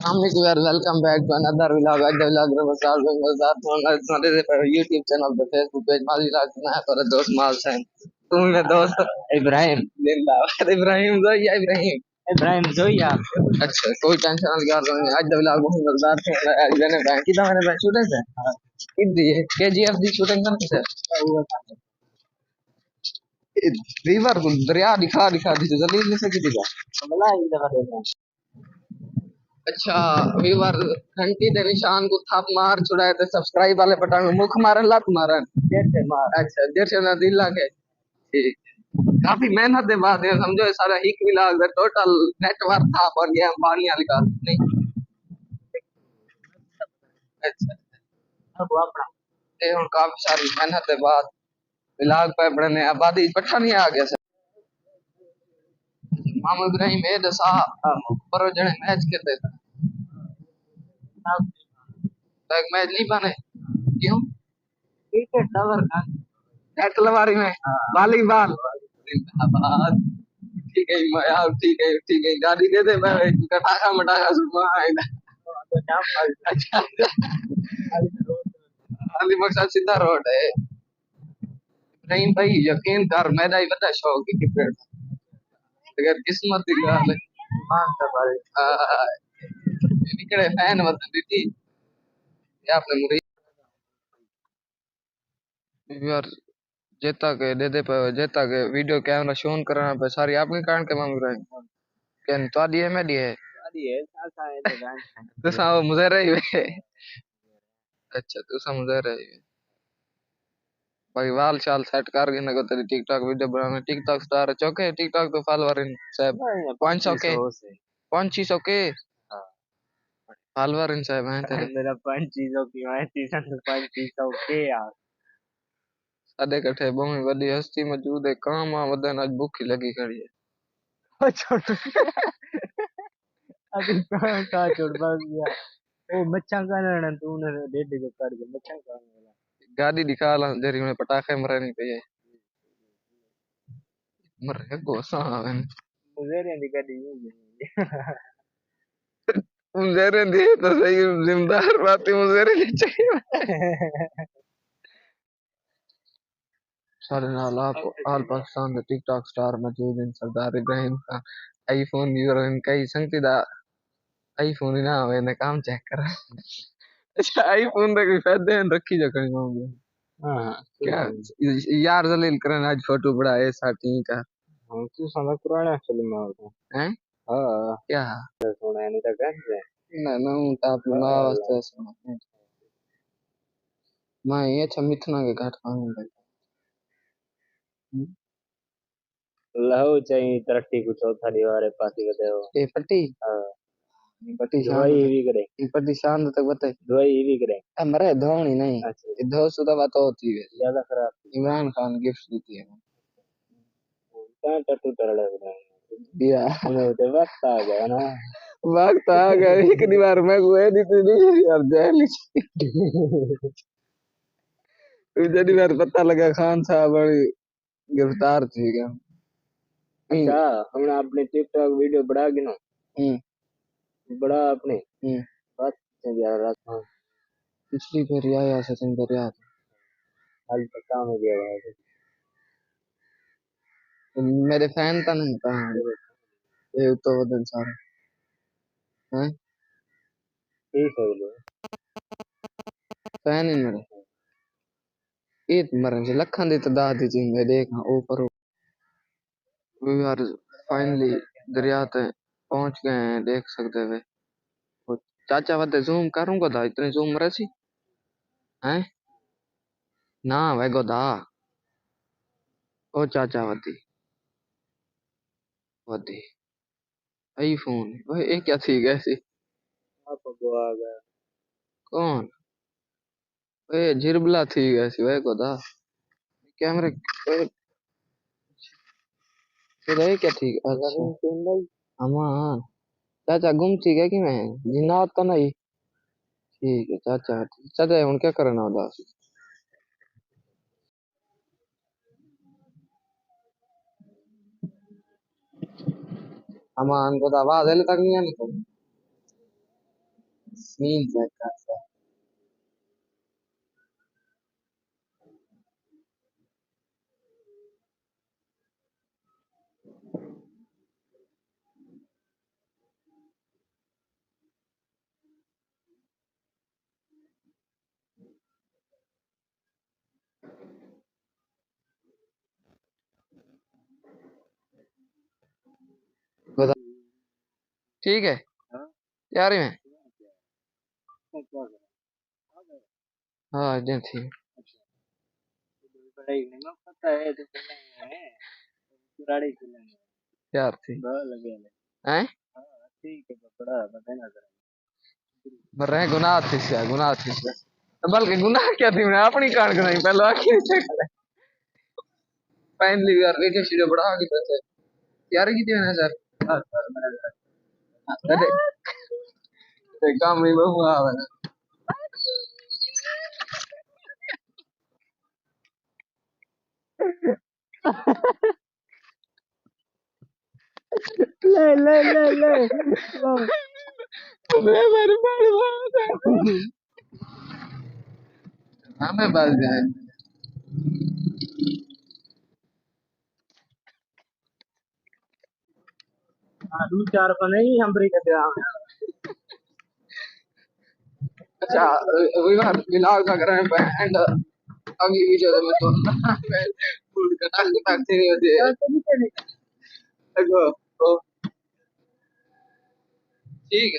Welcome back to another vlog. आज vlog में बस आज मैं साथ हूँ हमारे YouTube चैनल पे Facebook पेज माली राज ना है पर दोस्त माल से तुम मेरे दोस्त इब्राहिम जिंदाबाद इब्राहिम जोया इब्राहिम इब्राहिम जोया अच्छा कोई टेंशन नहीं कर आज vlog बहुत मजेदार है आज मैंने बैंक की मैंने बैंक शूटिंग है कितनी है KGF दी शूटिंग करनी है रिवर दरिया दिखा दी जलील से की दिखा मतलब एक दफा अच्छा व्यूअर घंटी दे निशान को थाप मार छुड़ाए थे सब्सक्राइब वाले बटन में मुख मारन लत मारन जैसे मार अच्छा जैसे ना दिल लागे ठीक काफी मेहनत के बाद ये समझो ये सारा हिक मिला के टोटल नेटवर्क था बन गया अंबानी वाली का नहीं अच्छा अब अपना ये हुन काफी सारी मेहनत के बाद विलाग पे बड़ने आबादी पठा नहीं आ गया सर मोहम्मद इब्राहिम ए दसा पर जने मैच खेलते थे तो एक मैच नहीं बने क्यों क्रिकेट लवर का तलवारी में वॉलीबॉल जिंदाबाद ठीक है यार ठीक है गाड़ी दे दे मैं कटाखा मटाखा सुबह आएगा अच्छा अली बख्शा सीधा रोड है नहीं भाई यकीन कर मेरा ही बता शौक है क्रिकेट अगर किस्मत की गाल मान तो भाई निकले फैन मत दी या आपने मुझे यार जेता के वीडियो कैमरा शोन करना पे सारी आपने कारण के मांग रहे हैं केन तो आदि है मेडी है आदि है सासा है तो गान तो सा मुझे रही है अच्छा तो सा मुझे रही है भाई वाल चाल सेट कर के नको तेरी टिकटॉक वीडियो बनाना टिकटॉक स्टार चौके टिकटॉक तो फॉलोवर इन साहब 500 के 500 के फॉलोवर इन साहब हैं तेरे मेरा 500 की है 500 के यार सादे कठे बहुत बड़ी हस्ती मौजूद है काम आ वदन आज भूख लगी खड़ी है अच्छा अभी कहाँ छोड़ बस गया ओ मच्छा का ना तूने डेढ़ जो कर के मच्छा का गाड़ी दिखा ला जरी में पटाखे मरे नहीं पे मरे गोसा आवन मुझे रे दी गाड़ी मुझे रे दी तो सही जिम्मेदार बात मुझे रे चाहिए सारे नाल आप ऑल पाकिस्तान के टिकटॉक स्टार मौजूद हैं सरदार इब्राहिम का आईफोन यूजर कई संगति दा आईफोन ही ना होवे ने काम चेक कर अच्छा आईफोन का कोई फायदा है रखी जा कहीं मांगे हां क्या यार जलील करन आज फोटो बड़ा है साटी का हम तू समझ पुराना फिल्म में हैं हां क्या सुना नहीं था कर ना ना आप ना वास्ते सुना मैं ये मिथुना के घाट खाऊंगा लहो चाहिए तरक्की कुछ चौथा दीवार है पासी का देव ए पट्टी हां पट्टी शान भी करे पट्टी शान तक बताए दवाई भी करे हमारे धोनी नहीं अच्छा धो सुधा बात होती है ज्यादा खराब इमरान खान गिफ्ट देती है कहां टट्टू तरड़े दिया हमें तो वक्त आ गया ना वक्त आ गया एक दीवार में गुए दी थी यार जेल जदी बार पता लगा खान साहब गिरफ्तार थी क्या अच्छा हमने अपने टिकटॉक वीडियो बढ़ा गिनो बड़ा अपने बात यार हाँ पिछली बार आया सचिन दरिया आज पता में गया भाई मेरे फैन तो नहीं था ये तो बदल सारे हैं ठीक है लो फैन ही मेरे ईद मरन से लखन दी तादाद दी चीज में देखना ऊपर वी आर फाइनली दरिया ते पहुंच गए हैं देख सकते वे वो चाचा वते जूम करूंगा था इतने जूम रसी हैं ना वे गोदा ओ चाचा वती वती आईफोन ओए ये क्या थी कैसी आपको आ गया कौन ओए जिरबला थी कैसी वे गोदा कैमरे ओए तो ये क्या थी अच्छा हाँ चाचा गुम थी क्या कि मैं जिन्ना तो नहीं ठीक है चाचा चाचा उन क्या करना होता अमान को तो आवाज हले तक नहीं आनी सीन चेक कर। बता। ठीक है यार मैं। हाँ अर्जेंट थी। यार थी हैं मर रहे गुनाह थी क्या गुनाह थी क्या बल्कि गुनाह क्या थी मैं अपनी कान गनाई पहले आखिर चेक कर फाइनली यार एक चीज बड़ा आगे पैसे यार कितने हैं सर हाँ सर मैंने अरे काम में बहु आ रहा ले ले ले ले मैं मेरे बाल हमें बस जाए दो चार पर नहीं हम ब्रेक करते अच्छा वही बात बिलाल का करें एंड अभी भी जो मैं तो फूड का टाक टाक से देखो तो ठीक है।